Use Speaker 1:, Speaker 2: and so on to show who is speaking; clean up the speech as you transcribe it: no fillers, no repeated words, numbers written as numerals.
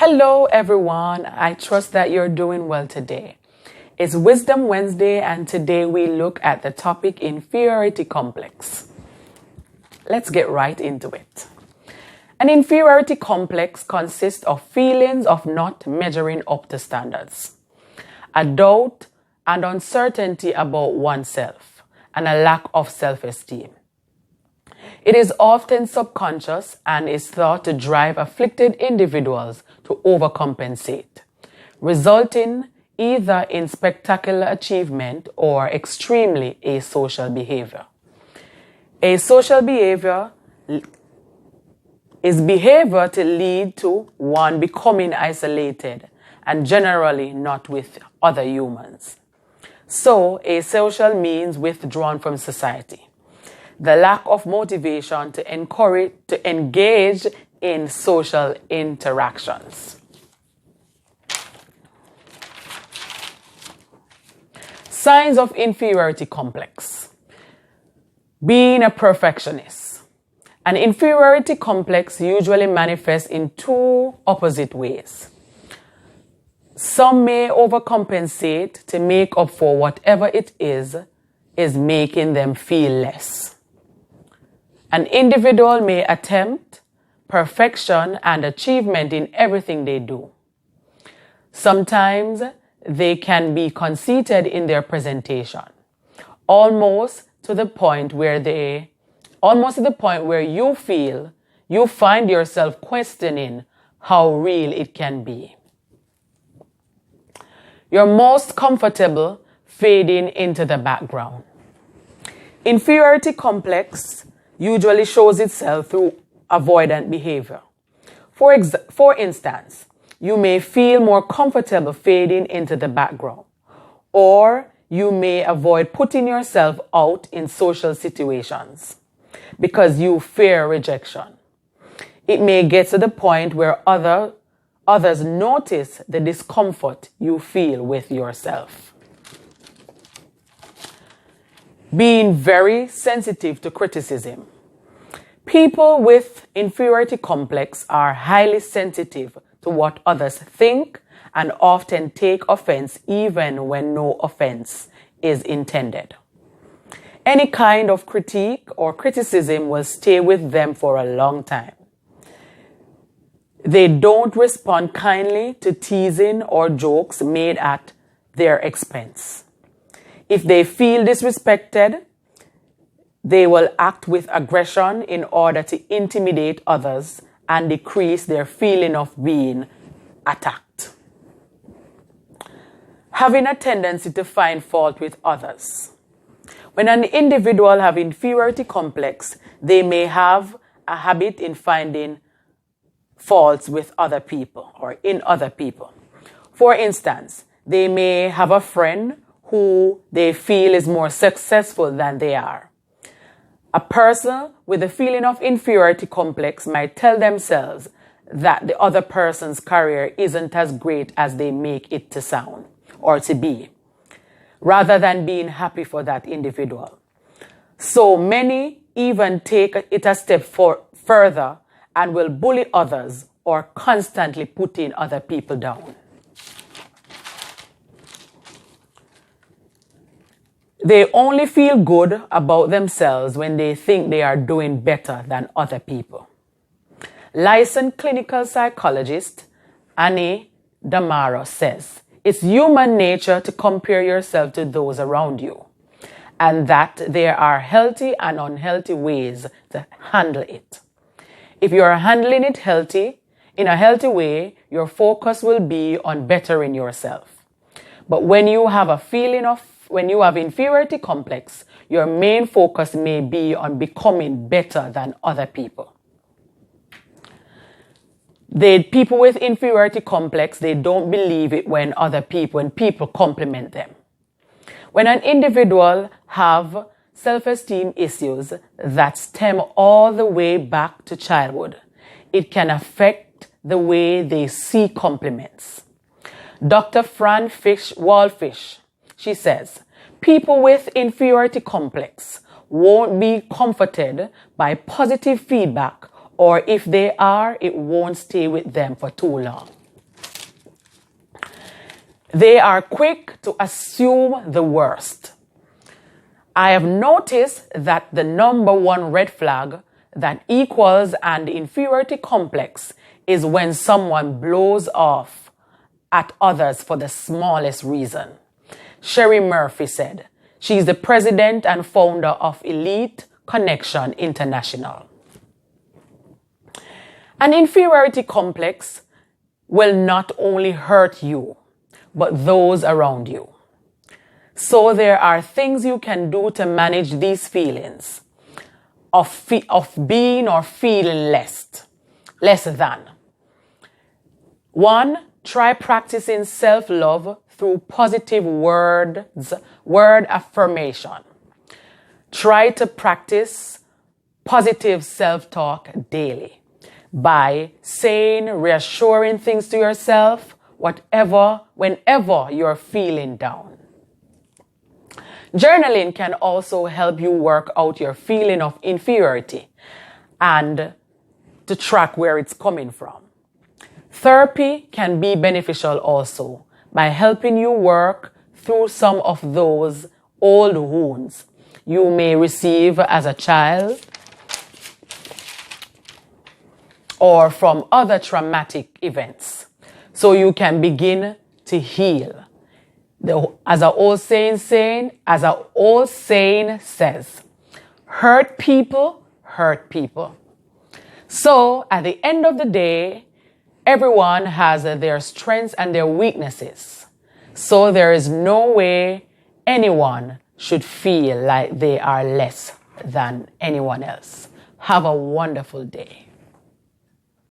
Speaker 1: Hello, everyone. I trust that you're doing well today. It's Wisdom Wednesday, and today we look at the topic inferiority complex. Let's get right into it. An inferiority complex consists of feelings of not measuring up to standards, a doubt and uncertainty about oneself, and a lack of self-esteem. It is often subconscious and is thought to drive afflicted individuals to overcompensate, resulting either in spectacular achievement or extremely asocial behavior. Asocial behavior is behavior to lead to one becoming isolated and generally not with other humans. So, asocial means withdrawn from society. The lack of motivation to engage in social interactions. Signs of inferiority complex. Being a perfectionist. An inferiority complex usually manifests in two opposite ways. Some may overcompensate to make up for whatever it is making them feel less. An individual may attempt perfection and achievement in everything they do. Sometimes they can be conceited in their presentation, almost to the point where you find yourself questioning how real it can be. You're most comfortable fading into the background. Inferiority complex usually shows itself through avoidant behavior. For instance, you may feel more comfortable fading into the background, or you may avoid putting yourself out in social situations because you fear rejection. It may get to the point where others notice the discomfort you feel with yourself. Being very sensitive to criticism. People with inferiority complex are highly sensitive to what others think and often take offense even when no offense is intended. Any kind of critique or criticism will stay with them for a long time. They don't respond kindly to teasing or jokes made at their expense. If they feel disrespected, they will act with aggression in order to intimidate others and decrease their feeling of being attacked. Having a tendency to find fault with others. When an individual has inferiority complex, they may have a habit in finding faults with other people or in other people. For instance, they may have a friend who they feel is more successful than they are. A person with a feeling of inferiority complex might tell themselves that the other person's career isn't as great as they make it to sound or to be, rather than being happy for that individual. So many even take it a step further and will bully others or constantly putting other people down. They only feel good about themselves when they think they are doing better than other people. Licensed clinical psychologist Annie Damaro says, it's human nature to compare yourself to those around you, and that there are healthy and unhealthy ways to handle it. If you are handling it in a healthy way, your focus will be on bettering yourself. But when you have inferiority complex, your main focus may be on becoming better than other people. People with inferiority complex, they don't believe it when people compliment them. When an individual have self-esteem issues that stem all the way back to childhood, it can affect the way they see compliments. Dr. Fran Walfish, she says, people with inferiority complex won't be comforted by positive feedback, or if they are, it won't stay with them for too long. They are quick to assume the worst. I have noticed that the number one red flag that equals an inferiority complex is when someone blows off at others for the smallest reason. Sherry Murphy said. She's the president and founder of Elite Connection International. An inferiority complex will not only hurt you, but those around you. So there are things you can do to manage these feelings of being or feeling less than. 1, try practicing self-love through positive word affirmation. Try to practice positive self-talk daily by saying reassuring things to yourself, whenever you're feeling down. Journaling can also help you work out your feeling of inferiority and to track where it's coming from. Therapy can be beneficial also by helping you work through some of those old wounds you may receive as a child or from other traumatic events, so you can begin to heal. As an old saying says, hurt people hurt people. So at the end of the day, everyone has their strengths and their weaknesses. So there is no way anyone should feel like they are less than anyone else. Have a wonderful day.